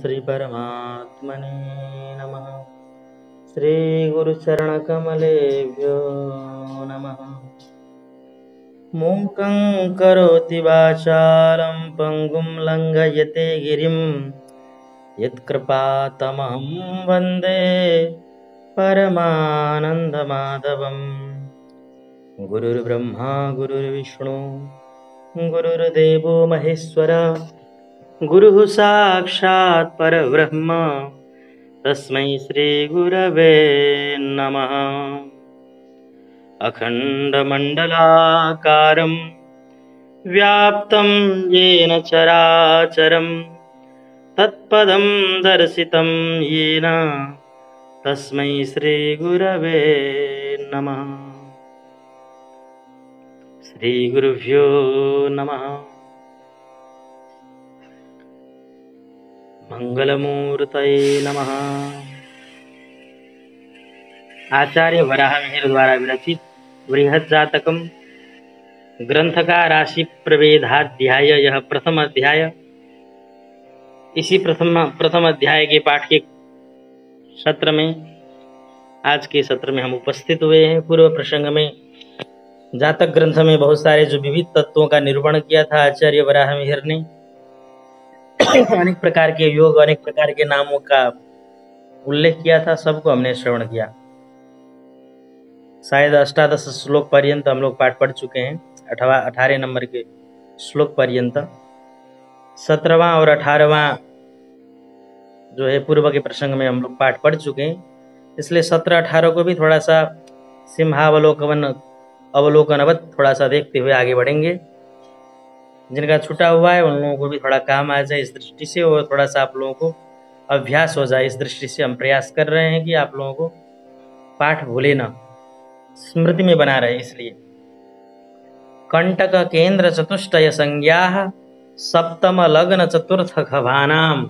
श्री परमात्मने नमः। श्री गुरुचरणकमलेभ्यो नमः। मूकं करोति वाचालं पंगुं लंघयते गिरिं यत्कृपातमहं वन्दे परमानन्दमाधवम्। गुरुर्ब्रह्मा गुरुर्विष्णु गुरुर्देवो महेश्वर गुरुः साक्षात् परब्रह्म तस्मै श्री गुरवे नमः। अखण्डमण्डलाकारं व्याप्तं येन चराचरं तत्पदं दर्शितं येन तस्मै श्री गुरवे नमः। श्री गुरुभ्यो नमः। मंगलमूर्तये नमः। आचार्य वराहमिहिर द्वारा विरचित बृहत् जातकम ग्रंथ का राशि प्रभेदाध्याय यह प्रथम अध्याय। इसी प्रथम अध्याय के पाठ के सत्र में आज के सत्र में हम उपस्थित हुए हैं। पूर्व प्रसंग में जातक ग्रंथ में बहुत सारे जो विविध तत्वों का निरूपण किया था आचार्य वराहमिहिर ने। अनेक प्रकार के योग, अनेक प्रकार के नामों का उल्लेख किया था, सबको हमने श्रवण किया। शायद 18 श्लोक पर्यंत हम लोग पाठ पढ़ चुके हैं। 18 नंबर के श्लोक पर्यंत 17वां और 18वां जो है पूर्व के प्रसंग में हम लोग पाठ पढ़ चुके हैं। इसलिए 17-18 को भी थोड़ा सा अवलोकनवत थोड़ा सा देखते हुए आगे बढ़ेंगे। जिनका छूटा हुआ है उन लोगों को भी थोड़ा काम आ जाए इस दृष्टि से, और थोड़ा सा आप लोगों को अभ्यास हो जाए इस दृष्टि से हम प्रयास कर रहे हैं कि आप लोगों को पाठ भूले ना, स्मृति में बना रहे। इसलिए कंटक केंद्र चतुष्टय संज्ञा सप्तम लग्न चतुर्थ खभानाम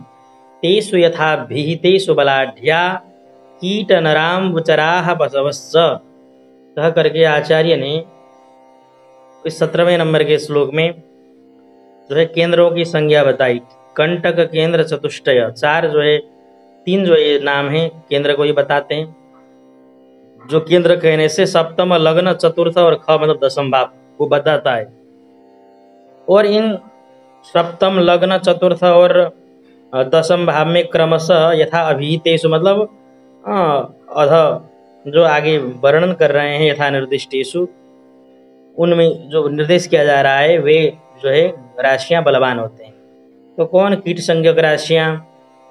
तेषु यथा विहितेषु बलाढ्या कीट नराम्बुचराः बसवश्च। कह करके आचार्य ने इस 17वें नंबर के श्लोक में जो है केंद्रों की संज्ञा बताई। कंटक केंद्र चतुष्टय, चार जो है, 3 जो ये नाम है केंद्र को ये बताते हैं। जो केंद्र कहने से सप्तम लग्न चतुर्थ और ख मतलब दशम भाव को बताता है। और इन सप्तम लग्न चतुर्थ और दशम भाव में क्रमशः यथा अभिहितेषु मतलब अध जो आगे वर्णन कर रहे हैं यथा निर्दिष्टेषु, उनमें जो निर्देश किया जा रहा है वे जो है राशियां बलवान होते हैं। तो कौन? कीट संज्ञक राशियां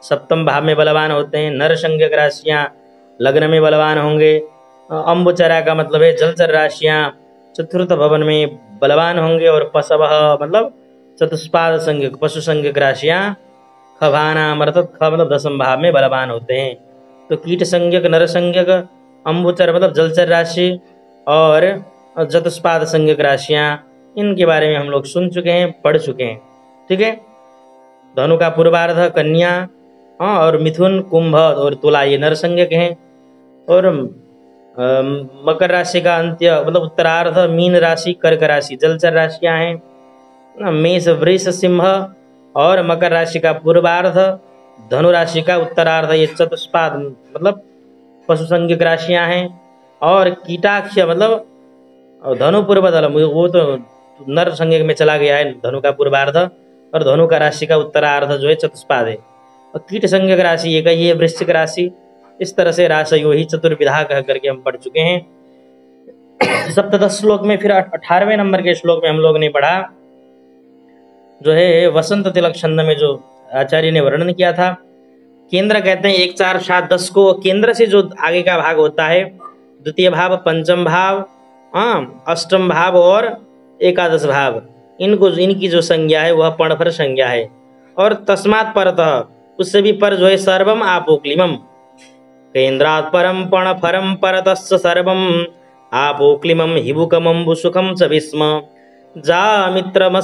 सप्तम भाव में बलवान होते हैं। नर संज्ञक राशियां लग्न में बलवान होंगे। अम्बुचरा का मतलब है जलचर राशियां चतुर्थ भवन में बलवान होंगे। और पशवः मतलब चतुष्पाद संज्ञक पशु संज्ञक राशियां खभानाम अर्थात ख मतलब दशम भाव में बलवान होते हैं। तो कीट संज्ञक, नर संज्ञक, अम्बुचर मतलब जलचर राशि और चतुष्पाद संज्ञक राशियां, इनके बारे में हम लोग सुन चुके हैं, पढ़ चुके हैं। ठीक है। धनु का पूर्वार्ध कन्या और मिथुन, कुंभ और तुला ये नर संज्ञक हैं। और मकर राशि का अंत्य मतलब उत्तरार्ध मीन राशि, कर्क राशि जलचर राशियां हैं। मेष, वृष, सिंह और मकर राशि का पूर्वार्ध, धनु राशि का उत्तरार्ध ये चतुष्पाद मतलब पशु संज्ञक राशियां हैं। और कीटाक्ष मतलब धनु पूर्वदल वो तो नर संज्ञक में चला गया है, धनु का पूर्वार्ध, और धनु का राशि का उत्तरार्ध जो है चतुष्पाद है। और कीट संज्ञक राशि एक ही है, वृश्चिक राशि। इस तरह से राशयो ही चतुर्विधा कह करके हम पढ़ चुके हैं। सप्तदश श्लोक में फिर 18वें नंबर के श्लोक में हम लोग ने पढ़ा जो है वसंत तिलक छंद में जो आचार्य ने वर्णन किया था। केंद्र कहते हैं 1, 4, 7, 10 को। केंद्र से जो आगे का भाग होता है द्वितीय भाव, पंचम भाव, अष्टम भाव और एकादश भाव, इनकी जो संज्ञा है वह पर्णफर संज्ञा है। और तस्मात् परतः उससे भी पर जो है सर्वम आपोक्लिमम केंद्रात् परम पर्णफरम परतस्य सर्वम आपोक्लिमम हिबुकमं सुखम च विस्म जामित्रम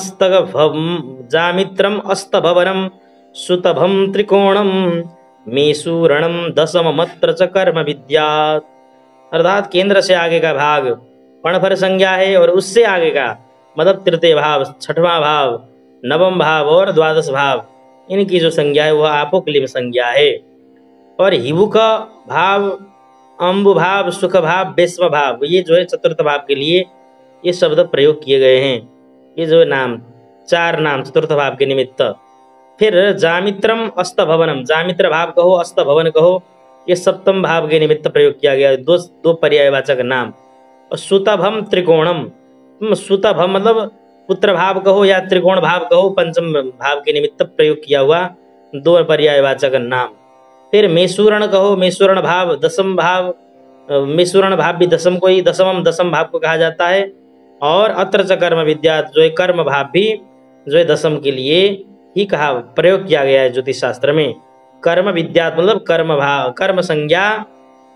अस्तभवनम सुतभम त्रिकोणम मेसूरणम दशममत्र च कर्म विद्यात्। अर्थात केंद्र से आगे का भाग पर्णफर संज्ञा है और उससे आगे का मतलब तृतीय भाव, छठवां भाव, नवम भाव और द्वादश भाव, इनकी जो संज्ञा है वह आपोक्लिप संज्ञा है। और हिबुक भाव, अम्बु भाव, सुख भाव, बेस्म भाव, ये जो है चतुर्थ भाव के लिए ये शब्द प्रयोग किए गए हैं। ये जो नाम, चार नाम चतुर्थ भाव के निमित्त। फिर जामित्रम अस्त भवनम, जामित्र भाव कहो, अस्त भवन कहो, ये सप्तम भाव के निमित्त प्रयोग किया गया। दो पर्यायवाचक नाम। और सुतभम त्रिकोणम, सुतभम मतलब पुत्र भाव कहो या त्रिकोण भाव कहो, पंचम भाव के निमित्त प्रयोग किया हुआ दो पर्यायवाचक नाम। फिर मेसूरण कहो, मेसूरण भाव दसम भाव, मेसूरण भाव भी दसम को ही दसम भाव को कहा जाता है। और अत्र च कर्म विद्या, जो है कर्म भाव भी जो है दसम के लिए ही कहा, प्रयोग किया गया है ज्योतिष शास्त्र में। कर्म विद्यात मतलब कर्म भाव, कर्म संज्ञा,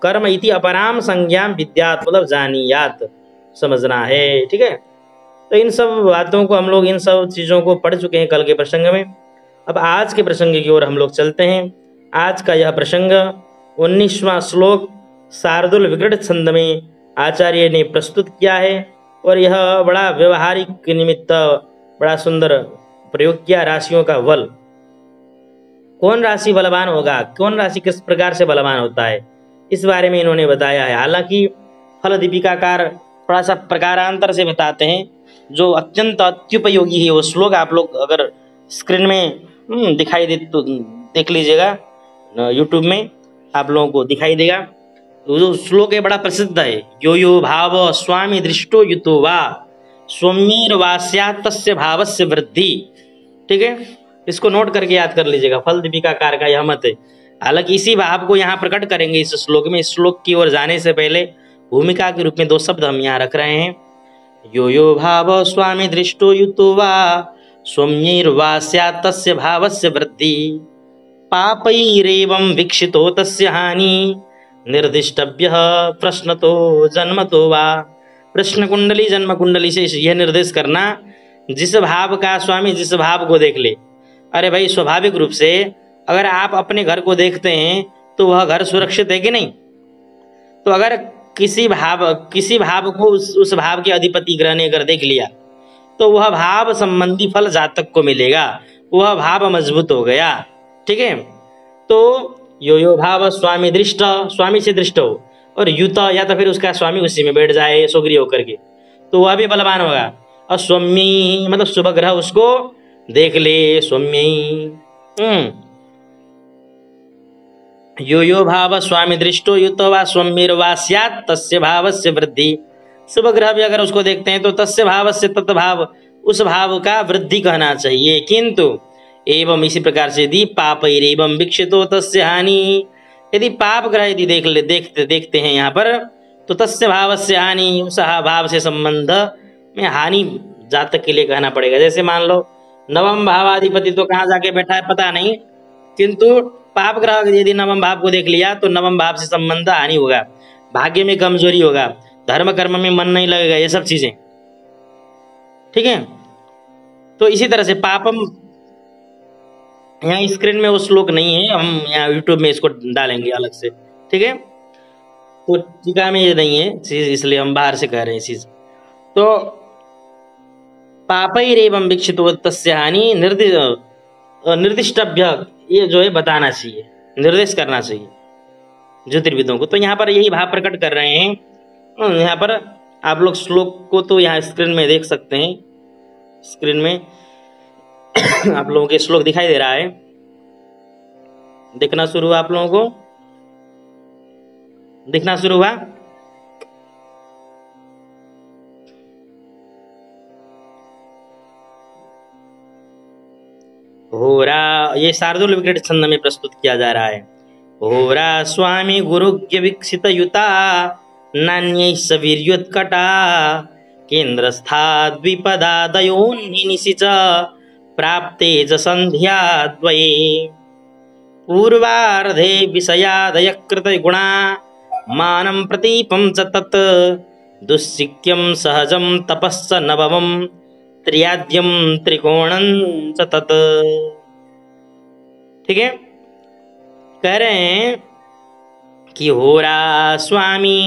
कर्म इति अपराम संज्ञा विद्यात मतलब जानियात, समझना है। ठीक है, तो इन सब बातों को हम लोग, इन सब चीज़ों को पढ़ चुके हैं कल के प्रसंग में। अब आज के प्रसंग की ओर हम लोग चलते हैं। आज का यह प्रसंग 19वां श्लोक शार्दूल विकृत छंद में आचार्य ने प्रस्तुत किया है। और यह बड़ा व्यवहारिक निमित्त बड़ा सुंदर प्रयोग किया। राशियों का बल, कौन राशि बलवान होगा, कौन राशि किस प्रकार से बलवान होता है, इस बारे में इन्होंने बताया है। हालांकि फल दीपिकाकार थोड़ा सा प्रकारांतर से बताते हैं, जो अत्यंत अत्युपयोगी है। वो श्लोक आप लोग अगर स्क्रीन में दिखाई दे तो देख लीजिएगा, यूट्यूब में आप लोगों को दिखाई देगा। जो श्लोक है बड़ा प्रसिद्ध है। यो यो भाव स्वामी दृष्टो युतो वा स्वमीर वास्यात् तस्य भावस्य वृद्धि। ठीक है, इसको नोट करके याद कर लीजिएगा। फल दीपिकाकार का यह मत है। हालांकि इसी भाव को यहाँ प्रकट करेंगे इस श्लोक में। इस श्लोक की ओर जाने से पहले भूमिका के रूप में दो शब्द हम यहाँ रख रहे हैं। यो यो भाव स्वामी दृष्टो युतो वा स्वम्यैर्वास्यात् तस्य भावस्य वृद्धि पापैरेवं वीक्षितो तस्य हानि निर्दिष्टव्यः प्रश्नतो जन्मतो वा। प्रश्न कुंडली जन्म कुंडली से यह निर्देश करना, जिस भाव का स्वामी जिस भाव को देख ले। अरे भाई, स्वाभाविक रूप से अगर आप अपने घर को देखते हैं तो वह घर सुरक्षित है कि नहीं। तो अगर किसी भाव को उस भाव के अधिपति ग्रह ने अगर देख लिया तो वह भाव संबंधी फल जातक को मिलेगा, वह भाव मजबूत हो गया। ठीक है, तो यो यो भाव स्वामी दृष्ट, स्वामी से दृष्ट हो, और युत या तो फिर उसका स्वामी उसी में बैठ जाए सोग्री होकर के, तो वह भी बलवान होगा। और स्वम्यी मतलब शुभ ग्रह उसको देख ले, स्वम्यी। यो यो भाव स्वामी दृष्टो युत वा स्वम्यर्वा स्यात् तस्य भावस्य वृद्धि। शुभ ग्रह भी अगर उसको देखते हैं तो तस्य भावस्य तत्भाव, उस भाव का वृद्धि कहना चाहिए। किंतु एवं इसी प्रकार से यदि पापैरेवं वीक्षितो तस्य हानि, यदि पाप ग्रह यदि देखते हैं यहाँ पर, तो तस्य भावस्य हानि, उस भाव से संबंध में हानि जातक के लिए कहना पड़ेगा। जैसे मान लो नवम भावाधिपति तो कहाँ जाके बैठा है पता नहीं, किंतु पाप ग्रह यदि नवम भाव को देख लिया तो नवम भाव से संबंध हानि होगा, भाग्य में कमजोरी होगा, धर्म कर्म में मन नहीं लगेगा, ये सब चीजें। ठीक है, तो इसी तरह से पापम, यहाँ स्क्रीन में वो श्लोक नहीं है, हम यहाँ यूट्यूब में इसको डालेंगे अलग से। ठीक है, तो टीका में ये नहीं है चीज, इसलिए हम बाहर से कह रहे हैं चीज। तो पापैरेवं वीक्षितो तस्य हानि निर्दिष्टभ्य, ये जो है बताना चाहिए, निर्देश करना चाहिए ज्योतिर्विदों को। तो यहाँ पर यही भाव प्रकट कर रहे हैं। यहाँ पर आप लोग श्लोक को तो यहाँ स्क्रीन में देख सकते हैं, स्क्रीन में आप लोगों के श्लोक दिखाई दे रहा है, देखना शुरू हुआ, आप लोगों को दिखना शुरू हुआ। होरा, ये शार्दूल विकृत छंद में प्रस्तुत किया जा रहा है। होरा स्वामी गुरुज्ञ विकसित युता नान्यै सवीर्योत्कटा केन्द्रस्था द्विपदादयोन्निशिच प्राप्ते च संध्या द्वये पूर्वार्धे विषयादय कृत गुणा मानं प्रतीपं च तत् दुश्चिक्यं सहजं तपस्स नवमं त्र्याद्यम त्रिकोणं च तत्। ठीक है, कह रहे हैं कि होरा स्वामी,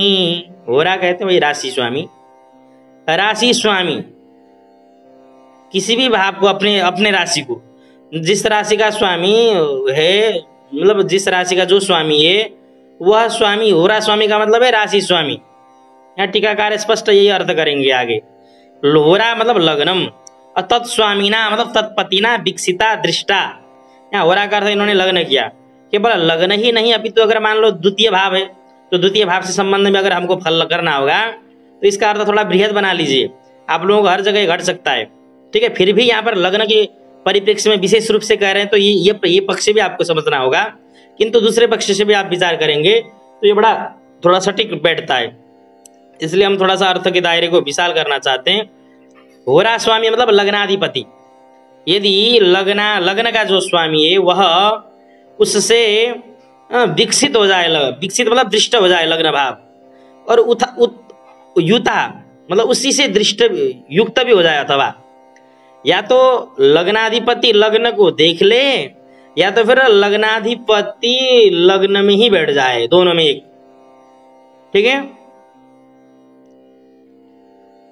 होरा कहते हैं वही राशि स्वामी, राशि स्वामी किसी भी भाव को अपने राशि को जिस राशि का स्वामी है, मतलब जिस राशि का जो स्वामी है वह स्वामी, होरा स्वामी का मतलब है राशि स्वामी। यहाँ टीकाकार स्पष्ट यही अर्थ करेंगे आगे। होरा मतलब लग्नम, और तत्स्वामीना मतलब तत्पतिना विकसिता दृष्टा। यहाँ होरा का अर्थ इन्होंने लग्न किया। केवल लग्न ही नहीं, अभी तो अगर मान लो द्वितीय भाव है तो द्वितीय भाव से संबंध में अगर हमको फल करना होगा तो इसका अर्थ थोड़ा बृहद बना लीजिए। आप लोगों को हर जगह घट सकता है, ठीक है। फिर भी यहाँ पर लग्न के परिप्रेक्ष्य में विशेष रूप से कह रहे हैं तो ये पक्ष भी आपको समझना होगा, किंतु दूसरे पक्ष से भी आप विचार करेंगे तो ये बड़ा थोड़ा सटीक बैठता है। इसलिए हम थोड़ा सा अर्थ के दायरे को विशाल करना चाहते हैं। होरा स्वामी मतलब लग्नाधिपति। यदि लग्न का जो स्वामी है वह उससे विकसित हो जाए, विकसित मतलब दृष्ट हो जाए लग्न भाव, और युता मतलब उसी से दृष्ट युक्त भी हो जाए, अथवा या तो लग्नाधिपति लग्न को देख ले या तो फिर लग्नाधिपति लग्न में ही बैठ जाए, दोनों में एक, ठीक है।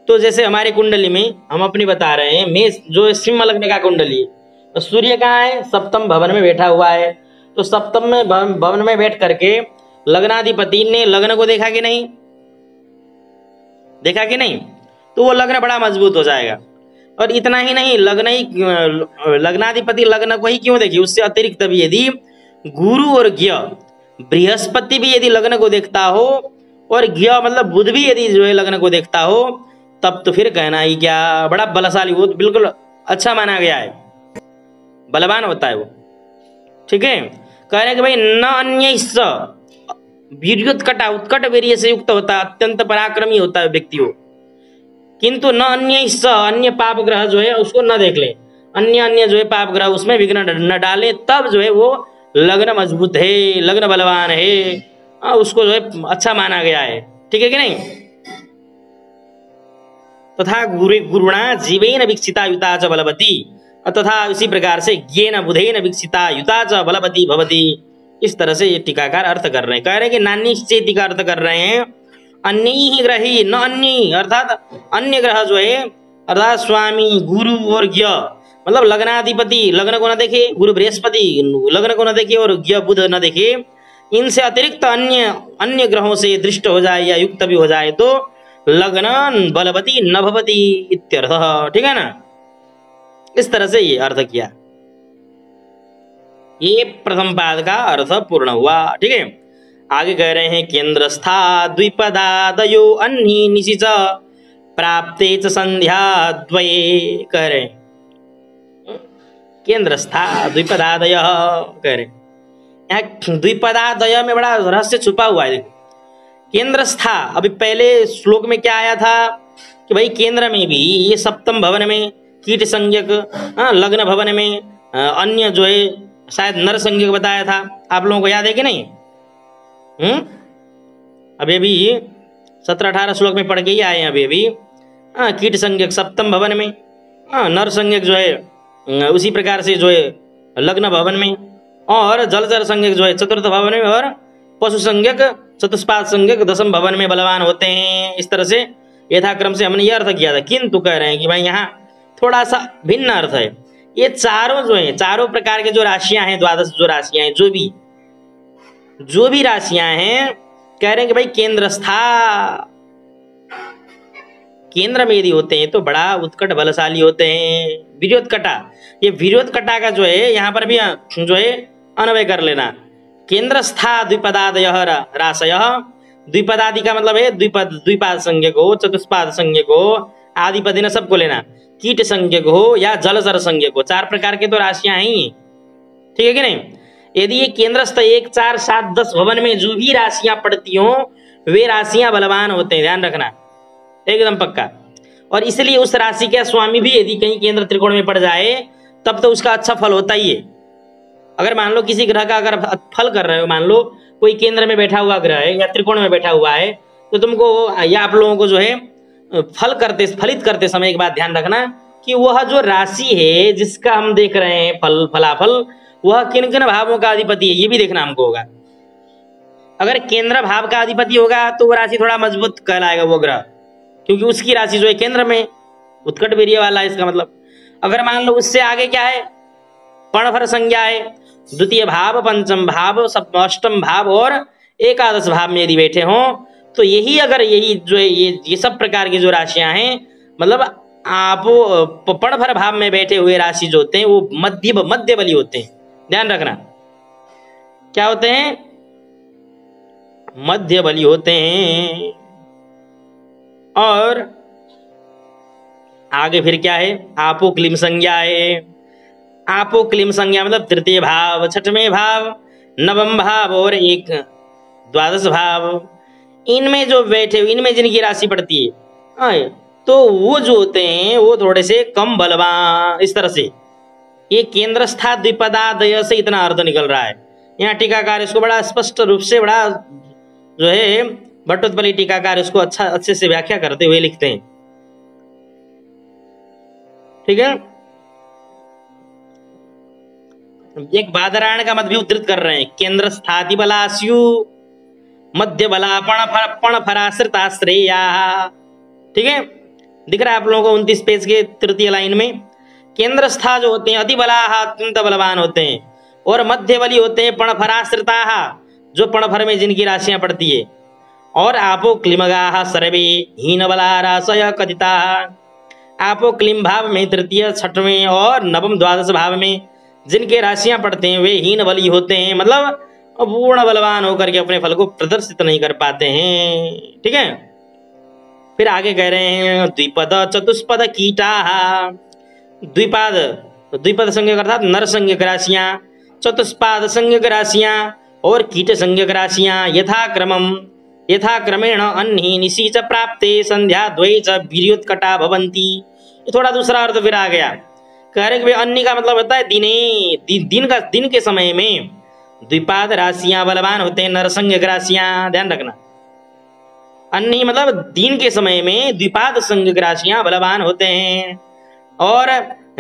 तो जैसे हमारे कुंडली में हम अपनी बता रहे हैं, मेष जो सिंह लग्न का कुंडली, तो सूर्य कहाँ है, सप्तम भवन में बैठा हुआ है। तो सप्तम में भवन में बैठ करके लग्नाधिपति ने लग्न को देखा कि नहीं, देखा कि नहीं, तो वो लग्न बड़ा मजबूत हो जाएगा। और इतना ही नहीं, लग्नाधिपति लग्न को ही क्यों देखिए, उससे अतिरिक्त भी यदि गुरु और ज्ञ बृहस्पति भी यदि लग्न को देखता हो और ज्ञ मतलब बुध भी यदि जो है लग्न को देखता हो, तब तो फिर कहना ही क्या, बड़ा बलशाली, वो बिल्कुल अच्छा माना गया है, बलवान होता है वो, ठीक है। कह रहे हैं कि भाई न अन्य वीर्योत्कटा, उत्कट वीर्य से युक्त होता है, अत्यंत पराक्रमी होता है व्यक्ति हो, किंतु न अन्य पाप ग्रह जो है उसको न देख ले, अन्य जो है पाप ग्रह उसमें विघ्न न डाले, तब जो है वो लग्न मजबूत है, लग्न बलवान है, उसको जो है अच्छा माना गया है, ठीक है कि नहीं। तथा गुरुणा जीवेन विकसिता युता च बलवती, तथा इसी प्रकार से ज्ञेन बुधेन विकसिता युता च बलवती भवती। इस तरह से ये टीकाकार अर्थ कर रहे हैं। कह रहे हैं कि नान्य चेती का अर्थ कर रहे हैं, अन्य ही ग्रही न अन्य, अर्थात अन्य ग्रह जो है अर्थात स्वामी गुरु और ज्ञ मतलब लग्नाधिपति लग्न को न देखे, गुरु बृहस्पति लग्न को न देखे और ज्ञ बुध न देखे, इनसे अतिरिक्त अन्य ग्रहों से दृष्ट हो जाए या युक्त भी हो जाए तो लग्न बलवती न भवती इत्यर्थ, ठीक है ना। इस तरह से ये अर्थ किया, ये प्रथम पाद का अर्थ पूर्ण हुआ, ठीक है। आगे कह रहे हैं केंद्रस्था द्विपदादयो अन्ही निशि च प्राप्ते च संध्या द्वये। कह रहे हैं केंद्रस्था द्विपदादय, कह रहे यहाँ द्विपदादय में बड़ा रहस्य छुपा हुआ है। देखो केंद्रस्था, अभी पहले श्लोक में क्या आया था कि भाई केंद्र में भी ये सप्तम भवन में कीट संज्ञक, लग्न भवन में अन्य जो है शायद नर संज्ञक बताया था, आप लोगों को याद है कि नहीं। अभी 17-18 श्लोक में पढ़ के ही आए हैं अभी। कीट संज्ञक सप्तम भवन में, नर संज्ञक जो है उसी प्रकार से जो है लग्न भवन में, और जलचर संज्ञक जो है चतुर्थ भवन में, और पशु संज्ञक चतुष्पाद संज्ञक दशम भवन में बलवान होते हैं। इस तरह से यथाक्रम से हमने यह अर्थ किया था, किंतु कह रहे हैं कि भाई यहाँ थोड़ा सा भिन्न अर्थ है। ये चारों जो है, चारों प्रकार के जो राशियां हैं, द्वादश जो राशियां हैं, जो भी राशियां हैं, कह रहे हैं कि भाई केंद्रस्था, केंद्र में यदि होते हैं तो बड़ा उत्कट बलशाली होते हैं। वीर्योत्कटा, ये वीर्योत्कटा का जो है यहाँ पर भी जो है अन्वय कर लेना। केंद्रस्था द्विपदादय राशय, द्विपदादि का मतलब है द्विपाद संज्ञक हो, चतुष्पाद संज्ञक हो, आदिपदि न सबको लेना, कीट संज्ञक हो या जलचर संज्ञक हो, 4 प्रकार के तो राशियां हैं ही, ठीक है कि नहीं। यदि ये केंद्रस्थ 1, 4, 7, 10 भवन में जो भी राशियां पड़ती हो वे राशियां बलवान होते हैं, ध्यान रखना एकदम पक्का। और इसलिए उस राशि का स्वामी भी यदि कहीं केंद्र त्रिकोण में पड़ जाए तब तो उसका अच्छा फल होता ही है। अगर मान लो किसी ग्रह का अगर फल कर रहे हो, मान लो कोई केंद्र में बैठा हुआ ग्रह है या त्रिकोण में बैठा हुआ है, तो तुमको या आप लोगों को जो है फलित करते समय एक बात ध्यान रखना कि वह जो राशि है जिसका हम देख रहे हैं फलाफल, वह किन किन भावों का अधिपति है ये भी देखना हमको होगा। अगर केंद्र भाव का अधिपति होगा तो वह राशि थोड़ा मजबूत कहलाएगा वो ग्रह, क्योंकि उसकी राशि जो है केंद्र में उत्कट वीर्य वाला है, इसका मतलब। अगर मान लो उससे आगे क्या है, पणभर संज्ञा है। द्वितीय भाव, पंचम भाव, सप्तम अष्टम भाव और एकादश भाव में यदि बैठे हों तो यही अगर यही जो है ये सब प्रकार की जो राशियां हैं, मतलब आप पणभर भाव में बैठे हुए राशि जो होते हैं वो मध्य बली होते हैं। ध्यान रखना, क्या होते हैं? मध्य बली होते हैं। और आगे फिर क्या है? आपो क्लीम संज्ञा है। आपो क्लीम संज्ञा मतलब तृतीय भाव, छठवें भाव, नवम भाव और एक द्वादश भाव, इनमें जो बैठे, इनमें जिनकी राशि पड़ती है तो वो जो होते हैं वो थोड़े से कम बलवान। इस तरह से ये केंद्रस्था द्विपदादय से इतना अर्थ निकल रहा है। यहाँ टीकाकार इसको बड़ा स्पष्ट रूप से, बड़ा जो है भट्टोत्पली टीकाकार इसको अच्छे से व्याख्या करते हुए लिखते हैं। ठीक है, एक बादरायण का मत भी उद्धृत कर रहे हैं। केंद्र स्थाति बलास्यु मध्य बला पण फराश्रिताश्रेया। ठीक है, दिख रहा है आप लोगों को 29 पेज के तृतीय लाइन में। केंद्र स्था जो होते हैं अति बलाह, अत्यंत बलवान होते हैं, और मध्य बली होते हैं पणफराश्रिता, जो पणफर में जिनकी राशियां पड़ती है। और आपो क्लिमगा सर्वे हीन बला राशय कथिता। आपो क्लिम भाव में तृतीय, छठवें और नवम द्वादश भाव में जिनके राशियां पड़ते हैं वे हीन बली होते हैं, मतलब पूर्ण बलवान होकर के अपने फल को प्रदर्शित नहीं कर पाते हैं। ठीक है, फिर आगे कह रहे हैं द्विपद चतुष्पद कीटा। द्विपद संज्ञक अर्थात नर संज्ञक राशियां, चतुष्पाद संज्ञक राशियां और कीट संज्ञक राशियां यथाक्रमेण अन्हि निशि च प्राप्ते संध्या द्वये च वीर्योत्कटा भवन्ति। ये थोड़ा दूसरा अर्थ फिर आ गया। कह रहे कि अन्य का मतलब होता है दिन के समय में द्विपाद राशियां बलवान होते हैं, नरसंज्ञक राशियां। ध्यान रखना, अन्य मतलब दिन के समय में द्विपाद संज्ञक राशियां बलवान होते हैं, और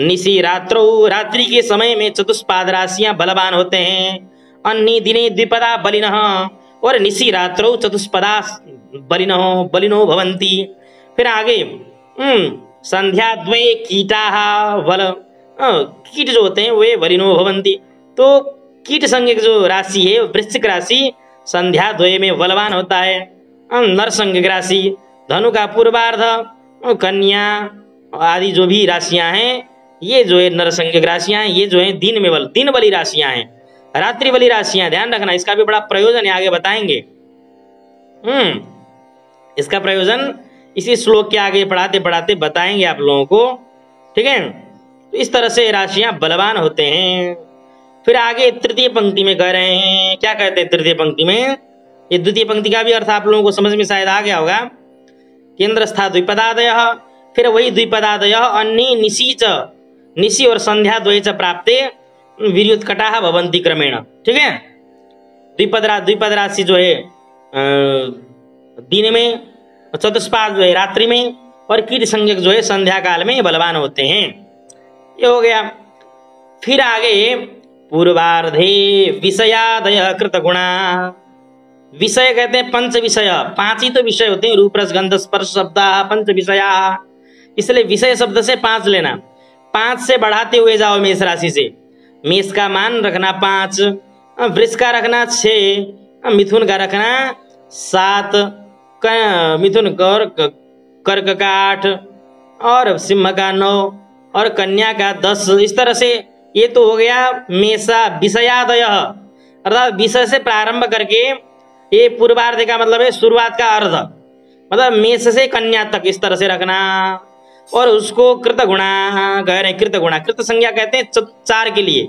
निशि रात्रौ रात्रि के समय में चतुष्पाद राशियां बलवान होते हैं। अन्य दिने द्विपदा बलिनः और निशि रात्रौ चतुष्पदा बलिनो भवन्ति। फिर आगे संध्या द्वये कीटाः बल, कीट जो होते हैं वे बलिनो भवन्ति। तो कीट संज्ञक जो राशि है वृश्चिक राशि संध्या द्वय में बलवान होता है। नर संज्ञक राशि धनु का पूर्वार्ध, कन्या आदि जो भी राशियां हैं ये जो है नर संज्ञक राशियां हैं, ये जो है दिन बली राशियां हैं, रात्रि बली राशियां। ध्यान रखना, इसका भी बड़ा प्रयोजन है, आगे बताएंगे। इसका प्रयोजन इसी श्लोक के आगे पढ़ाते पढ़ाते बताएंगे आप लोगों को। ठीक है, तो इस तरह से राशियां बलवान होते हैं। फिर आगे तृतीय पंक्ति में कह रहे हैं, क्या कहते हैं तृतीय पंक्ति में? ये द्वितीय पंक्ति का भी अर्थ आप लोगों को समझ में शायद आ गया होगा। केंद्रस्था द्विपदादय, फिर वही द्विपदादय अन्य निशि और संध्या द्वये च प्राप्ते वीर्योत्कटाः भवन्ति क्रमेण। ठीक है, द्विपद राशि जो है दिन में, चतुष्पाद जो है रात्रि में, और कीट संज्ञक जो है संध्या काल में बलवान होते हैं। ये हो गया। फिर आगे पूर्वार्धे विषयादय कृतगुणा। विषय कहते हैं पंच विषय, 5 ही तो विषय होते हैं, रूप रस गंध स्पर्श शब्दाः पंच विषया। इसलिए विषय शब्द से 5 लेना, 5 से बढ़ाते हुए जाओ मेष राशि से। मेष का मान रखना 5, वृष का रखना 6, मिथुन का रखना 7, मिथुन कर्क का 8 और सिंह का 9 और कन्या का 10। इस तरह से ये तो हो गया मेषा विषयादय, अर्थात विषय से प्रारंभ करके ये पूर्वार्ध का मतलब है शुरुआत का अर्ध, मतलब मेष से कन्या तक इस तरह से रखना। और उसको कृत गुणा कह रहे हैं। कृत गुणा, कृत संज्ञा कहते हैं 4 के लिए।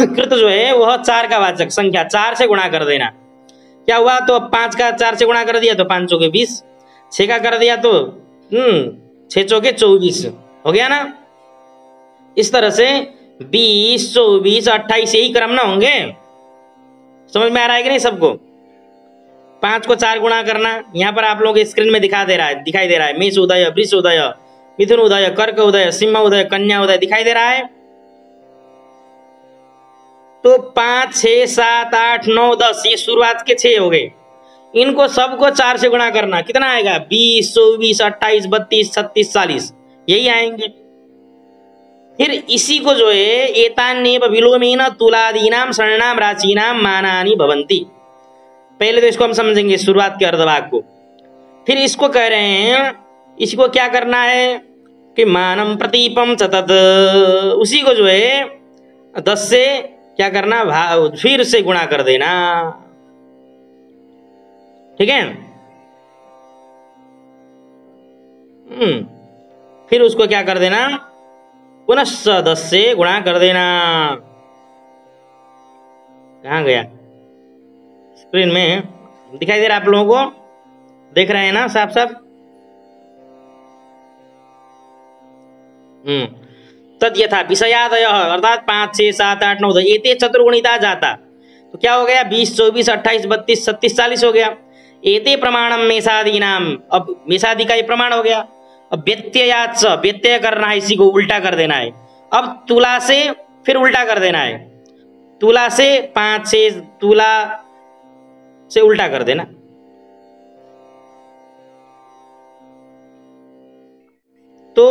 कृत जो है वह 4 का वाचक, संख्या 4 से गुणा कर देना। क्या हुआ? तो 5 का 4 से गुणा कर दिया तो 5 चौके 20, 6 का कर दिया तो 6 चौके 24 हो गया ना। इस तरह से 20, 24, 28 यही क्रम ना होंगे। समझ में आ रहा है कि नहीं सबको? 5 को 4 गुणा करना, यहाँ पर आप लोगों के स्क्रीन में दिखाई दे रहा है। मेष उदय, वृष उदय, मिथुन उदय, कर्क उदय, सिंह उदय, कन्या उदय दिखाई दे रहा है। तो 5, 6, 7, 8, 9, 10 ये शुरुआत के 6 हो गए। इनको सबको 4 से गुणा करना, कितना आएगा? 20, 24, 28, 32, 36, 40 यही आएंगे। फिर इसी को जो है एतान्येव विलोमेन तुलादीनाम शरणाम राशीनाम मानानि भवन्ति। पहले तो इसको हम समझेंगे शुरुआत के अर्धभाग को। फिर इसको कह रहे हैं, इसको क्या करना है कि मानम प्रतीपम सतत, उसी को जो है 10 से क्या करना, फिर से गुणा कर देना। ठीक है। फिर उसको क्या कर देना, पुनश्च 10 से गुणा कर देना। कहाँ गया, स्क्रीन में दिखाई दे रहा है आप लोगों को, देख रहे हैं ना साफ साफ। तद यथा विषयादय अर्थात 5, 6, 7, 8, 9, 10 एते चतुर्गुणिता जाता, तो क्या हो गया 20, 24, 28, 32, 36, 40 हो गया। एते प्रमाणम मेषादी नाम, अब मेषादी का ये प्रमाण हो गया। अब व्यत्ययाच, व्यत्यय करना है, इसी को उल्टा कर देना है। अब तुला से फिर उल्टा कर देना है, तुला से 5 से, तुला से उल्टा कर देना। तो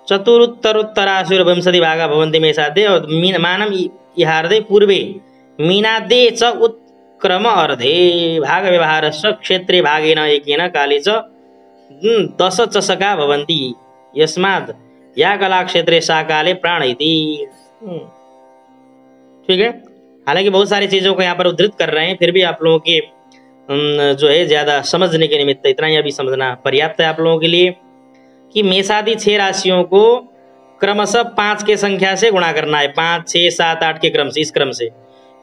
चतुरुत्तरोत्तराशीर्विंशति भागा भवन्ति मेषादे और मानम इहार्दे पूर्वे मीनादे च उत्क्रम अर्धे भाग व्यवहारस्य क्षेत्रे भागेन एकेन काले च 10 चषका भवन्ति यस्मात् या कला क्षेत्रे सा काले प्राण इति। ठीक है। हालांकि बहुत सारी चीजों को यहाँ पर उद्धृत कर रहे हैं, फिर भी आप लोगों के जो है ज्यादा समझने के निमित्त इतना ही अभी समझना पर्याप्त है आप लोगों के लिए कि मेषादी 6 राशियों को क्रमशः 5 के संख्या से गुणा करना है, 5, 6, 7, 8 के क्रम से, इस क्रम से।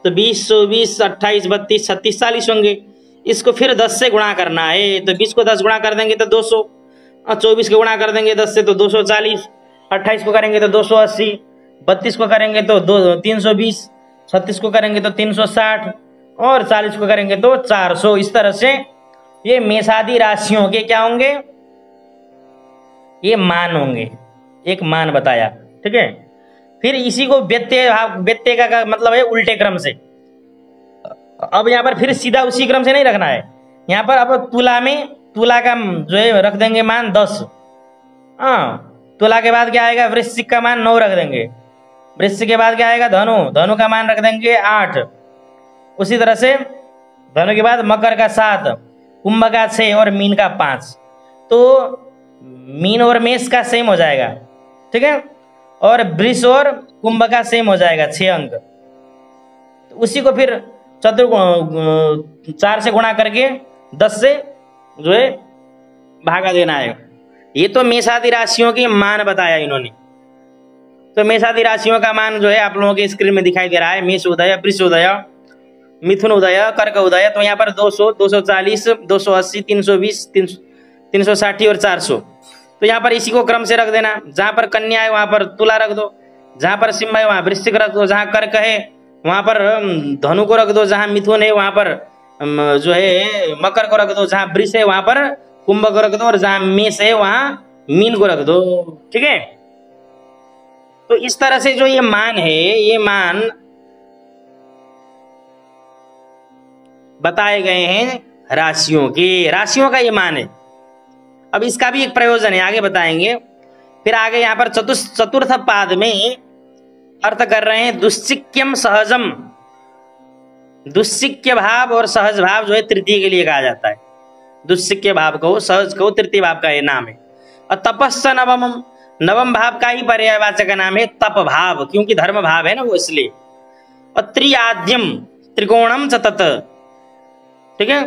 तो 20, 24, 28, 32, 36, 40 होंगे। इसको फिर 10 से गुणा करना है, तो 20 को 10 गुणा कर देंगे तो 200, 24 को गुणा कर देंगे 10 से तो 240, 28 को करेंगे तो 280, 32 को करेंगे तो 320, 36 को करेंगे तो 360 और 40 को करेंगे तो 400। इस तरह से ये मेषादी राशियों के क्या होंगे, ये मान होंगे, एक मान बताया। ठीक है। फिर इसी को व्यत्यय, व्यत्यय का मतलब है उल्टे क्रम से। अब यहाँ पर फिर सीधा उसी क्रम से नहीं रखना है, यहाँ पर अब तुला में, तुला का जो है रख देंगे मान 10। तुला के बाद क्या आएगा, वृश्चिक का मान 9 रख देंगे। वृश्चिक के बाद क्या आएगा, धनु, धनु का मान रख देंगे 8। उसी तरह से धनु के बाद मकर का 7, कुंभ का 6 और मीन का 5। तो मीन और मेष का सेम हो जाएगा। ठीक है। और वृष और कुंभ का सेम हो जाएगा 6 अंक। तो उसी को फिर 4 से गुणा करके 10 से जो है भागा देना है। ये तो मेषादी राशियों के मान बताया इन्होंने। तो मेषादी राशियों का मान जो है आप लोगों के स्क्रीन में दिखाई दे रहा है। मेष उदय, वृष उदय, मिथुन उदय, कर्क उदय। तो यहाँ पर 200, 240, 280, 320, 360 और 400। तो यहाँ पर इसी को क्रम से रख देना। जहां पर कन्या है वहां पर तुला रख दो, जहां पर सिंह है वहां वृश्चिक रख दो, जहां कर्क है वहां पर धनु को रख दो, जहां मिथुन है वहां पर जो है मकर को रख दो, जहां वृष है वहां पर कुंभ को रख दो और जहां मेष है वहां मीन को रख दो। ठीक है। तो इस तरह से जो ये मान है, ये मान बताए गए हैं राशियों के, राशियों का ये मान है। अब इसका भी एक प्रयोजन है, आगे बताएंगे। फिर आगे यहाँ पर चतुर्थ पाद में अर्थ कर रहे हैं दुश्चिक्यम सहजम। दुश्चिक्य भाव और सहज भाव जो है तृतीय के लिए कहा जाता है। दुश्चिक्य भाव को, सहज को तृतीय भाव का ये नाम है। और तपस्स नवम, नवम भाव का ही पर्यायवाचक नाम है तप भाव, क्योंकि धर्म भाव है ना वो, इसलिए। और त्रिआद्यम त्रिकोणम सतत। ठीक है।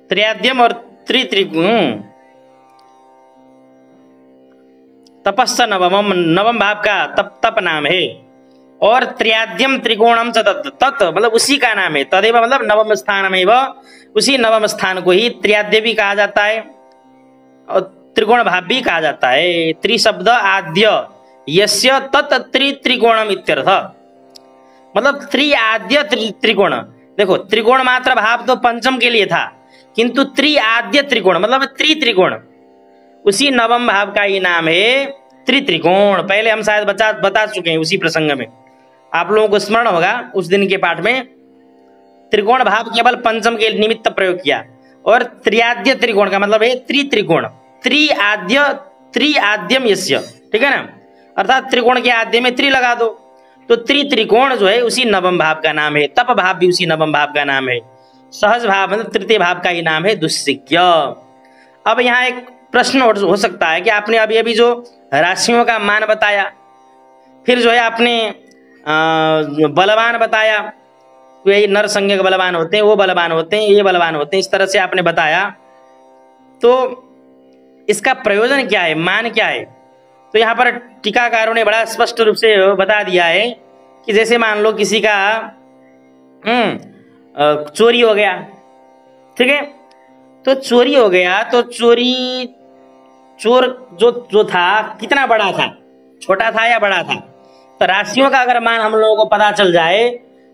त्रिआद्यम और त्रित्रिकोण, तपस्स नवम, नवम भाव का तप नाम है। और त्रिआद्यम त्रिकोणम सतत, तत् मतलब उसी का नाम है। तदेव मतलब नवम स्थान में, उसी नवम स्थान को ही त्रिआद्य भी कहा जाता है और त्रिकोण भाव भी कहा जाता है। त्रिशब्द आद्य यस्य तत् त्रिकोणम इत्यर्थ। मतलब त्रिआद्य त्रिकोण। देखो त्रिकोण मात्र भाव तो पंचम के लिए था, किंतु त्रिआद्य त्रिकोण मतलब त्रिकोण, उसी नवम भाव का ही नाम है त्रित्रिकोण, पहले हम शायद बता चुके हैं उसी प्रसंग में, आप लोगों को स्मरण होगा उस दिन के पाठ में। त्रिकोण भाव केवल पंचम के निमित्त प्रयोग किया, और त्रियाद्य त्रिकोण का मतलब है त्रित्रिकोण, त्रिआद्यम यस्य, ठीक है ना, अर्थात त्रिकोण के आद्य में त्रि लगा दो, तो त्रित्रिकोण जो है उसी नवम भाव का नाम है, तप भाव भी उसी नवम भाव का नाम है, सहज भाव मतलब तृतीय भाव का ही नाम है दुस्सिक्य। अब यहाँ एक प्रश्न हो सकता है कि आपने अभी अभी जो राशियों का मान बताया, फिर जो है आपने बलवान बताया, तो यही नर संज्ञक बलवान होते हैं, वो बलवान होते हैं, ये बलवान होते हैं, इस तरह से आपने बताया, तो इसका प्रयोजन क्या है, मान क्या है? तो यहाँ पर टीकाकारों ने बड़ा स्पष्ट रूप से बता दिया है कि जैसे मान लो किसी का चोरी हो गया, ठीक है, तो चोरी हो गया, तो चोर जो था कितना बड़ा था, छोटा था या बड़ा था? तो राशियों का अगर मान हम लोगों को पता चल जाए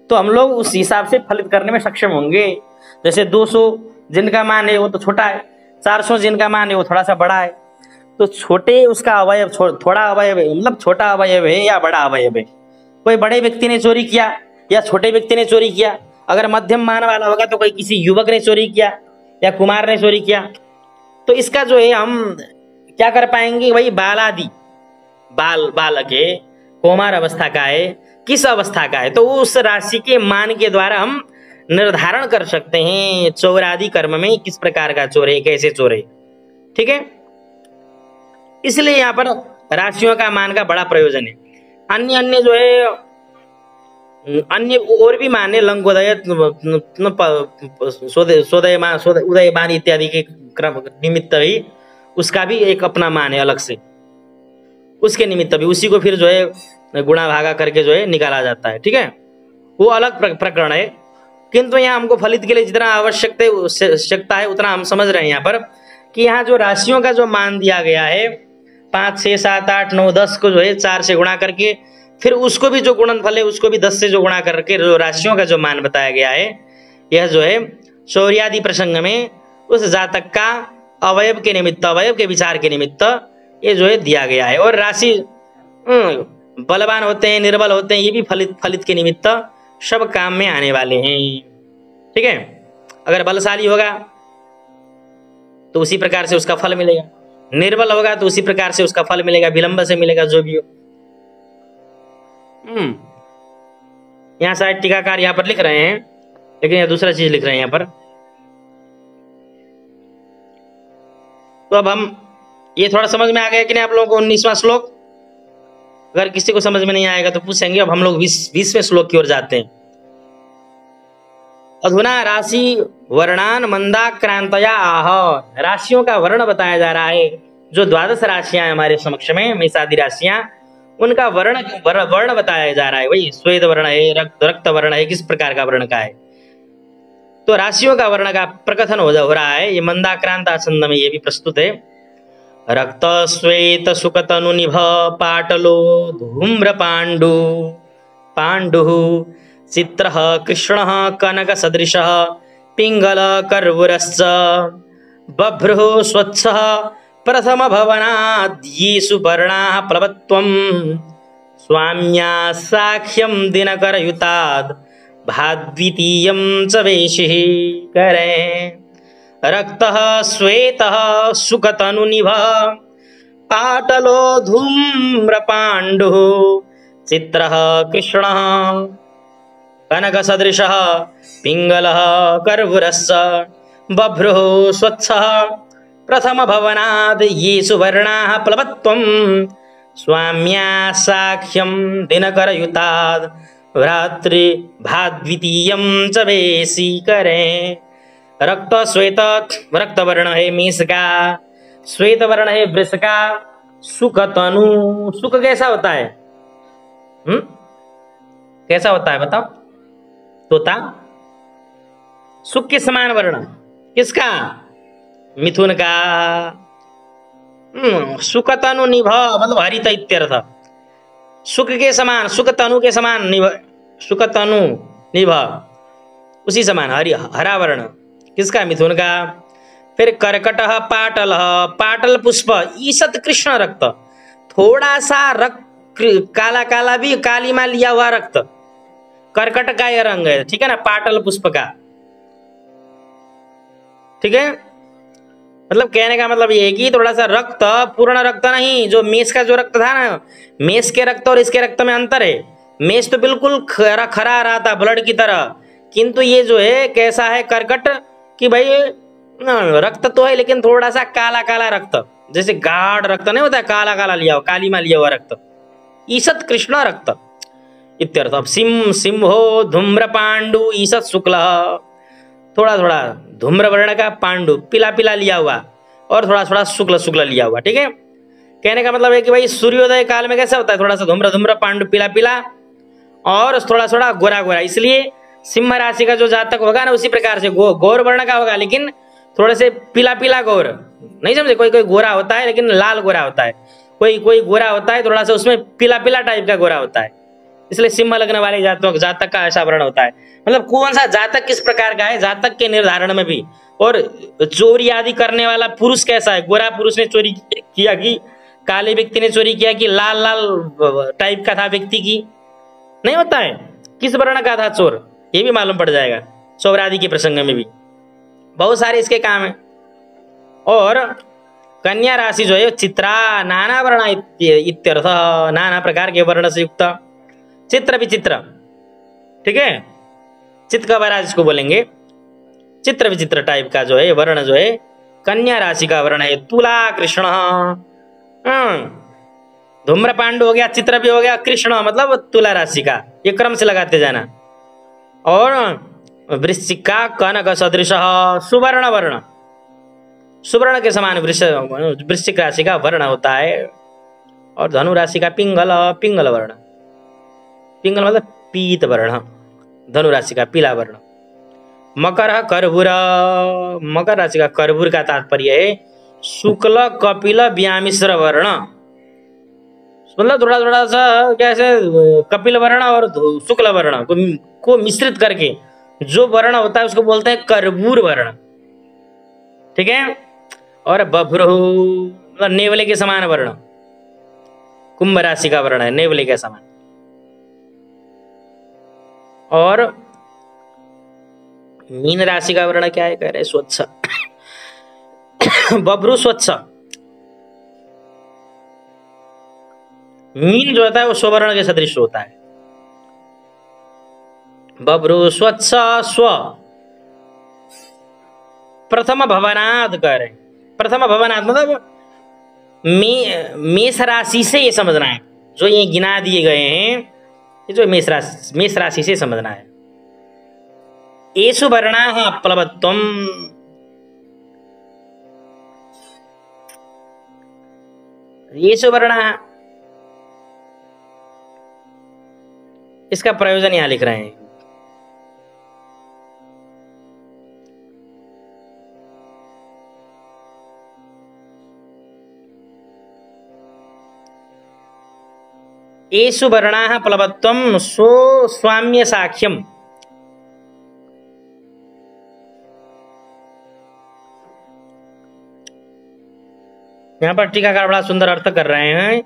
तो हम लोग उस हिसाब से फलित करने में सक्षम होंगे। जैसे 200 जिनका मान है वो तो छोटा है, 400 जिनका मान है वो थोड़ा सा बड़ा है, तो छोटे उसका अवयव थोड़ा अवयव है, मतलब छोटा अवयव है या बड़ा अवयव है? कोई बड़े व्यक्ति ने चोरी किया या छोटे व्यक्ति ने चोरी किया? अगर मध्यम मान वाला होगा तो कोई किसी युवक ने चोरी किया या कुमार ने चोरी किया, तो इसका जो है हम क्या कर पाएंगे? वही बालादि, बालक है, कौमार अवस्था का है, किस अवस्था का है, तो उस राशि के मान के द्वारा हम निर्धारण कर सकते हैं चौरादि कर्म में किस प्रकार का चोर है, कैसे चोर है, ठीक है। इसलिए यहाँ पर राशियों का मान का बड़ा प्रयोजन है। अन्य जो है अन्य और भी मान है, लंगोदय, उदयमान इत्यादि के क्रम निमित्त भी उसका भी एक अपना मान है अलग से, उसके निमित्त भी उसी को फिर जो है गुणा भागा करके जो है निकाला जाता है, ठीक है, वो अलग प्रकरण है। किंतु यहाँ हमको फलित के लिए जितना आवश्यकता है उतना हम समझ रहे हैं यहाँ पर कि यहाँ जो राशियों का जो मान दिया गया है 5, 6, 7, 8, 9, 10 को जो है 4 से गुणा करके, फिर उसको भी जो गुणनफल है उसको भी 10 से जो गुणा करके जो राशियों का जो मान बताया गया है, यह जो है शौर्यादि प्रसंग में उस जातक का अवयव के निमित्त, अवयव के विचार के निमित्त ये जो है दिया गया है। और राशि बलवान होते हैं, निर्बल होते हैं, ये भी फलित के निमित्त सब काम में आने वाले हैं, ठीक है। अगर बलशाली होगा तो उसी प्रकार से उसका फल मिलेगा, निर्बल होगा तो उसी प्रकार से उसका फल मिलेगा, विलंब से मिलेगा, जो भी हो। यहाँ शायद टीकाकार यहाँ पर लिख रहे हैं, लेकिन यह दूसरा चीज लिख रहे हैं यहाँ पर। तो अब हम ये थोड़ा समझ में आ गया कि नहीं आप लोगों को 19वां श्लोक? अगर किसी को समझ में नहीं आएगा तो पूछेंगे। अब हम लोग 20वें श्लोक की ओर जाते हैं। अधुना राशि वर्णान मंदाक्रांतया आह, राशियों का वर्ण बताया जा रहा है। जो 12 राशियां हमारे समक्ष में, मेषादि राशियां, उनका वर्ण बताया जा रहा है। वही श्वेत वर्ण है, रक्त वर्ण है, किस प्रकार का वर्ण का है, तो राशियों का वर्ण का प्रकथन हो रहा है। ये मंदाक्रांत आसंद में ये भी प्रस्तुत है। रक्त श्वेत सुकतनु निभ पाटलो धूम्र पांडु चित्र कृष्ण कनक सदृश पिंगल कर्वुरश्च बभ्रुः स्वच्छ प्रथम भवनाद्येषु वर्णाः प्लवत्वं स्वाम्या साख्यं दिनकरयुताद् भाद्वितीयं च वेशिः करें। रक्तः श्वेतः सुकतनुनिभ पाटलो धूम्रपाण्डुः चित्रः कृष्णः कनकसदृशः पिंगलः कर्वुरश्च बभ्रुः स्वच्छः प्रथम भवनाद् येषु वर्णाः प्लवत्वं स्वाम्या साख्यं दिनकरयुताद् भाद्वितीयं च वेशी करें। रक्त श्वेत रक्त वर्ण है मेष का, श्वेत वर्ण है वृष का, सुख तनु, सुख कैसा होता है? कैसा होता है बताओ? तोता। सुख के समान वर्ण किसका? मिथुन का। सुख तनु निभ मतलब हरित इत्यर्थ। सुख के समान, सुख तनु के समान, निभ, सुख तनु निभ उसी समान हरा वर्ण किसका? मिथुन का। फिर कर्कट पाटल, पाटल पुष्प ईशत कृष्ण रक्त, थोड़ा सा रक्त काला काला भी, काली में लिया हुआ रक्त, कर्कट का यह रंग है, ठीक है ना, पाटल पुष्प का, ठीक है। मतलब कहने का मतलब ये है कि थोड़ा सा रक्त, पूर्ण रक्त नहीं, जो मेष का जो रक्त था ना, मेष के रक्त और इसके रक्त में अंतर है। मेष तो बिल्कुल खरा खरा रहा था ब्लड की तरह, किंतु ये जो है कैसा है कर्कट कि भाई रक्त तो है लेकिन थोड़ा सा काला काला रक्त, जैसे गाढ़ रक्त नहीं होता है, काला काला लिया हुआ, काली में लिया हुआ रक्त, ईसत कृष्ण रक्त इत्यर्थ। अब सिंहो धूम्र पांडु ईसत शुक्ल, थोड़ा थोड़ा धूम्र वर्ण का पांडु पीला पीला लिया हुआ और थोड़ा थोड़ा शुक्ल शुक्ल लिया हुआ, ठीक है। कहने का मतलब है कि भाई सूर्योदय काल में कैसा होता है, थोड़ा सा धूम्र धूम्र पांडु पीला पीला और थोड़ा थोड़ा गोरा गोरा, इसलिए सिंह राशि का जो जातक होगा ना उसी प्रकार से गौर वर्ण का होगा, लेकिन थोड़े से पीला पीला गौर, नहीं समझे, कोई कोई गोरा होता है लेकिन लाल गोरा होता है, कोई कोई गोरा होता है थोड़ा सा उसमें पीला पीला टाइप का गोरा होता है, इसलिए सिंह लगने वाले जातक का ऐसा वर्ण होता है। मतलब कौन सा जातक किस प्रकार का है, जातक के निर्धारण में भी, और चोरी आदि करने वाला पुरुष कैसा है, गोरा पुरुष ने चोरी किया कि काले व्यक्ति ने चोरी किया कि लाल लाल टाइप का था व्यक्ति की, नहीं होता है, किस वर्ण का था चोर, ये भी मालूम पड़ जाएगा चौर आदि के प्रसंग में भी, बहुत सारे इसके काम है। और कन्या राशि जो है चित्रा नाना वर्ण इत्यर्थ, नाना प्रकार के वर्ण से युक्त, चित्र विचित्र, ठीक है, चित्त का वराज इसको बोलेंगे, चित्र विचित्र टाइप का जो है वर्ण जो है कन्या राशि का वर्ण है। तुला कृष्ण, धूम्र पांडु हो गया, चित्र भी हो गया, कृष्ण मतलब तुला राशि का, ये क्रम से लगाते जाना। और वृश्चिका कनक सदृश, सुवर्ण वर्ण, सुवर्ण के समान वृश्चिक राशि का वर्ण होता है। और धनु राशि का पिंगल, पिंगल वर्ण, पिंगल मतलब पीत वर्ण, धनु राशि का पीला वर्ण। मकर कर्बूर, मकर राशि का कर्बूर का तात्पर्य है शुक्ल कपिल व्यामिश्र वर्ण, मतलब थोड़ा थोड़ा सा कैसे कपिल वर्ण और शुक्ल वर्ण को मिश्रित करके जो वर्ण होता है उसको बोलते हैं कर्बूर वर्ण, ठीक है। और बभ्रू मतलब नेवले के समान वर्ण, कुंभ राशि का वर्ण है नेवले के समान। और मीन राशि का वर्ण क्या है, कह रहे स्वच्छ, बभ्रू स्वच्छ, मीन जो होता है वो स्वर्ण के सदृश होता है, बभ्रू स्वच्छ स्व। प्रथम भवनाद कह रहे, प्रथम भवनाद मतलब मेष राशि से ये समझना है, जो ये गिना दिए गए हैं ये जो मेष राशि से समझना है। एषु वर्णाः प्लवत्वम्, एषु वर्णाः, इसका प्रयोजन यहां लिख रहे हैं। एषु वर्णाः प्लवत्वम् सो स्वाम्य साक्ष्यम, यहां पर टीकाकार बड़ा सुंदर अर्थ कर रहे हैं।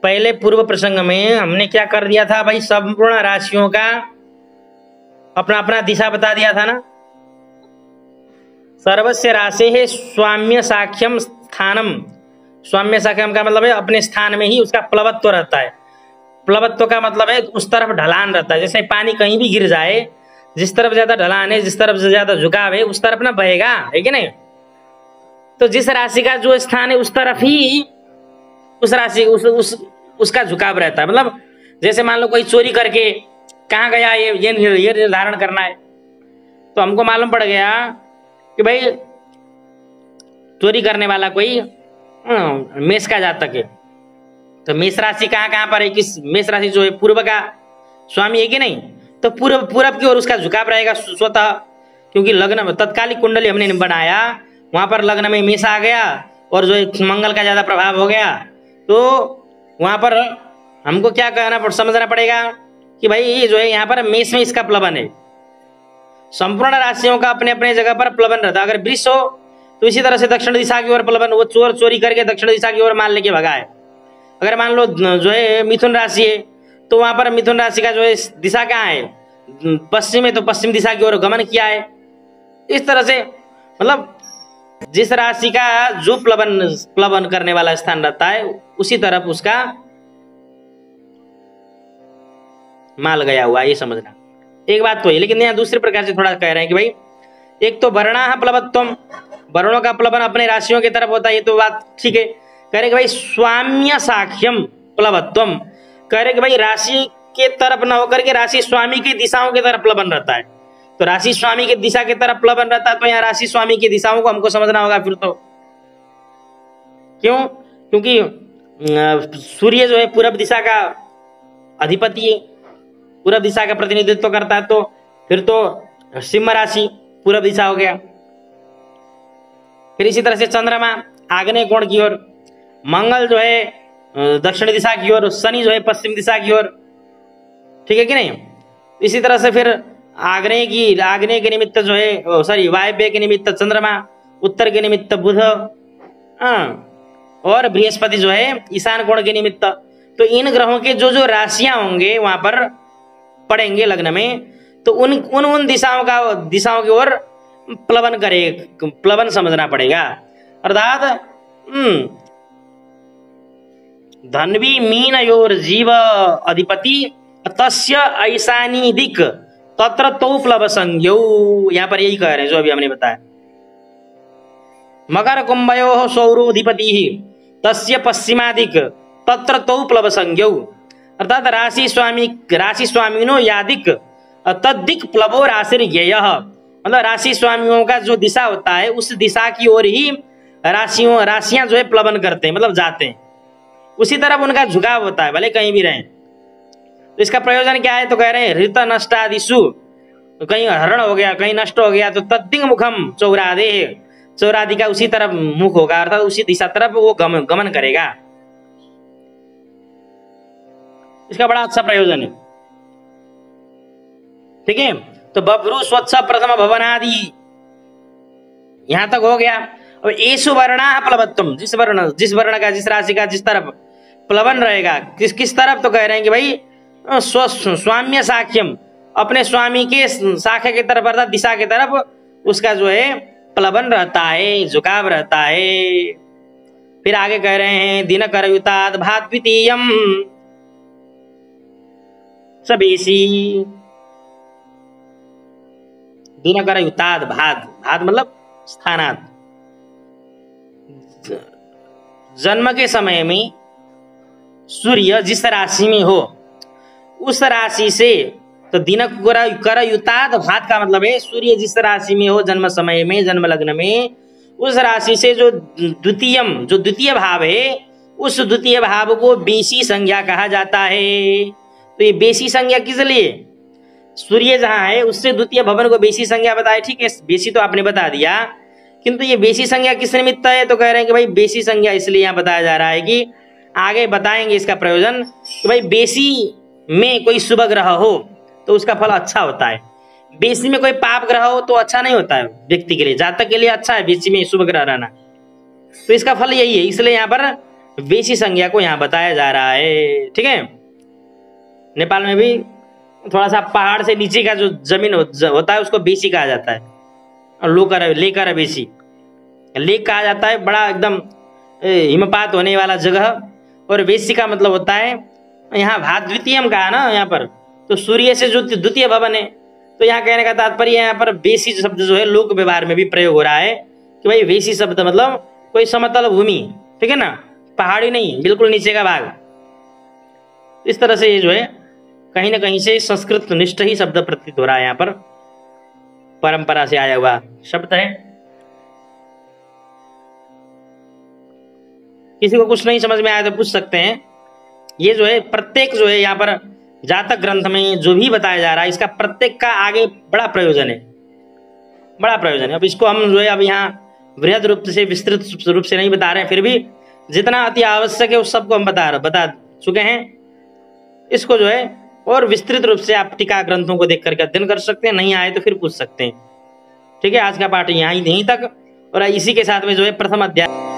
पहले पूर्व प्रसंग में हमने क्या कर दिया था भाई, संपूर्ण राशियों का अपना अपना दिशा बता दिया था ना। सर्वस्य राशि है स्वाम्य साक्ष्यम स्थानम, स्वाम्य साक्ष्यम का मतलब है अपने स्थान में ही उसका प्लवत्व रहता है। प्लवत्व का मतलब है उस तरफ ढलान रहता है, जैसे पानी कहीं भी गिर जाए, जिस तरफ ज्यादा ढलान है, जिस तरफ से ज्यादा झुकाव है उस तरफ ना बहेगा, है कि नहीं। तो जिस राशि का जो स्थान है उस तरफ ही उस राशि उसका झुकाव रहता है। मतलब जैसे मान लो कोई चोरी करके कहाँ गया ये निर्धारण करना है, तो हमको मालूम पड़ गया कि भाई चोरी करने वाला कोई मेष का जातक है, तो मेष राशि कहाँ कहाँ पर है, किस मेष राशि जो है पूर्व का स्वामी है कि नहीं, तो पूर्व की ओर उसका झुकाव रहेगा स्वतः, क्योंकि लग्न तत्कालिक कुंडली हमने बनाया, वहां पर लग्न में मेष आ गया और जो मंगल का ज्यादा प्रभाव हो गया, तो वहां पर हमको क्या कहना समझना पड़ेगा कि भाई ये जो है यहाँ पर मेष में इसका प्लवन है। संपूर्ण राशियों का अपने अपने जगह पर प्लवन रहता है। अगर वृष हो तो इसी तरह से दक्षिण दिशा की ओर प्लवन, वो चोर चोरी करके दक्षिण दिशा की ओर माल लेके भगा है। अगर मान लो जो है मिथुन राशि है, तो वहां पर मिथुन राशि का जो है दिशा कहाँ है, पश्चिम है, तो पश्चिम दिशा की ओर गमन किया है। इस तरह से मतलब जिस राशि का जो प्लवन प्लवन करने वाला स्थान रहता है उसी तरफ उसका माल गया हुआ, ये समझना। एक बात तो है, लेकिन यहाँ दूसरे प्रकार से थोड़ा कह रहे हैं कि भाई एक तो वर्णा प्लवत्वम, वर्णों का प्लवन अपने राशियों की तरफ होता है, ये तो बात ठीक है। कह रहे कि भाई स्वाम्य साख्यम प्लवत्वम, कह रहे कि भाई राशि के तरफ न होकर के राशि स्वामी की दिशाओं की तरफ प्लवन रहता है। तो राशि स्वामी की दिशा की तरफ प्लवन रहता है, तो यहाँ राशि स्वामी की दिशाओं को हमको समझना होगा फिर तो। क्यों? क्योंकि सूर्य जो है पूरब दिशा का अधिपति है, पूरब दिशा का प्रतिनिधित्व करता है, तो फिर तो सिंह राशि पूरब दिशा हो गया। फिर इसी तरह से चंद्रमा आग्नेय कोण की ओर, मंगल जो है दक्षिण दिशा की ओर, शनि जो है पश्चिम दिशा की ओर, ठीक है कि नहीं। इसी तरह से फिर आग्नेय के निमित्त जो है सॉरी वायव्य के निमित्त चंद्रमा, उत्तर के निमित्त बुध, और बृहस्पति जो है ईशान कोण के निमित्त। तो इन ग्रहों के जो जो राशियां होंगे वहां पर पड़ेंगे लग्न में, तो उन दिशाओं की ओर प्लवन समझना पड़ेगा। अर्थात धन्वी मीन योर जीव अधिपति तस्य ऐशानी दिक तत्र तो प्लव संज्ञौ, यहां पर यही कह रहे हैं जो अभी हमने बताया। मकर कुंभयो सौरोधिपति तस्य पश्चिमादिक तत्र तो प्लव संज्ञौ, अर्थात राशि स्वामिनो यादिक तद्दिक प्लवो राशि ज्ञेय, मतलब राशि स्वामियों का जो दिशा होता है उस दिशा की ओर ही राशियां जो है प्लवन करते हैं, मतलब जाते हैं, उसी तरफ उनका झुकाव होता है, भले कहीं भी रहें। तो इसका प्रयोजन क्या है? तो कह रहे हैं ऋत नष्टादिशु, तो कहीं हरण हो गया, कहीं नष्ट हो गया, तो तद्दिंग मुखम चौरादे, चौरादि का उसी तरफ मुख होगा, अर्थात उसी दिशा तरफ वो गमन करेगा। इसका बड़ा अच्छा प्रयोजन है, ठीक है। तो बभ्रु स्वच्छ प्रथम भवनादि यहां तक हो गया। और एसु वर्णा प्लवत्वम, जिस वर्ण का, जिस राशि का जिस तरफ प्लवन रहेगा, किस तरफ, तो कह रहे हैं कि भाई स्वाम्य साख्यम, अपने स्वामी के शाखा की तरफ अर्थात दिशा की तरफ उसका जो है प्लवन रहता है, झुकाव रहता है। फिर आगे कह रहे हैं दिनकर युताद भात द्वितीयम सबेसी, दिनकर युताद भात मतलब स्थानात, जन्म के समय में सूर्य जिस राशि में हो उस राशि से, तो दिनकर युताद भात का मतलब है सूर्य जिस राशि में हो जन्म समय में, जन्म लग्न में, उस राशि से जो द्वितीय भाव है, उस द्वितीय भाव को बेसी संज्ञा कहा जाता है। तो ये बेसी संज्ञा किस लिए? सूर्य जहां है उससे द्वितीय भवन को बेसी संज्ञा बताए, ठीक है, बेसी तो आपने बता दिया, किंतु ये बेसी संज्ञा किस निमित्त है? तो कह रहे हैं कि भाई बेसी संज्ञा इसलिए यहाँ बताया जा रहा है कि आगे बताएंगे इसका प्रयोजन, कि भाई बेसी में कोई शुभ ग्रह हो तो उसका फल अच्छा होता है, बेसी में कोई पाप ग्रह हो तो अच्छा नहीं होता है व्यक्ति के लिए, जातक के लिए अच्छा है बेसी में शुभ ग्रह रहना, तो इसका फल यही है, इसलिए यहाँ पर बेसी संज्ञा को यहाँ बताया जा रहा है, ठीक है। नेपाल में भी थोड़ा सा पहाड़ से नीचे का जो जमीन होता है उसको बेसी कहा जाता है, और लेकर बेसी लेक कहा जाता है, बड़ा एकदम हिमपात होने वाला जगह। और बेसी का मतलब होता है, यहाँ भात द्वितीयम कहा ना यहाँ पर, तो सूर्य से जो द्वितीय भवन है, तो यहाँ कहने का तात्पर्य यहाँ पर बेसी शब्द जो है लोक व्यवहार में भी प्रयोग हो रहा है कि भाई बेसी शब्द मतलब कोई समतल भूमि, ठीक है ना, पहाड़ी नहीं, बिल्कुल नीचे का भाग। इस तरह से ये जो है कहीं ना कहीं से संस्कृत निष्ठ ही शब्द प्रतीत हो रहा है, यहाँ पर परंपरा से आया हुआ शब्द है। किसी को कुछ नहीं समझ में आया तो पूछ सकते हैं। ये जो है प्रत्येक जो है यहाँ पर जातक ग्रंथ में जो भी बताया जा रहा है, इसका प्रत्येक का आगे बड़ा प्रयोजन है, बड़ा प्रयोजन है। अब इसको हम जो है अब यहाँ वृहद रूप से, विस्तृत रूप से नहीं बता रहे हैं, फिर भी जितना अति आवश्यक है उस सबको हम बता चुके हैं। इसको जो है और विस्तृत रूप से आप टीका ग्रंथों को देख करके अध्ययन कर सकते हैं, नहीं आए तो फिर पूछ सकते हैं, ठीक है। आज का पाठ यहीं तक, और इसी के साथ में जो है प्रथम अध्याय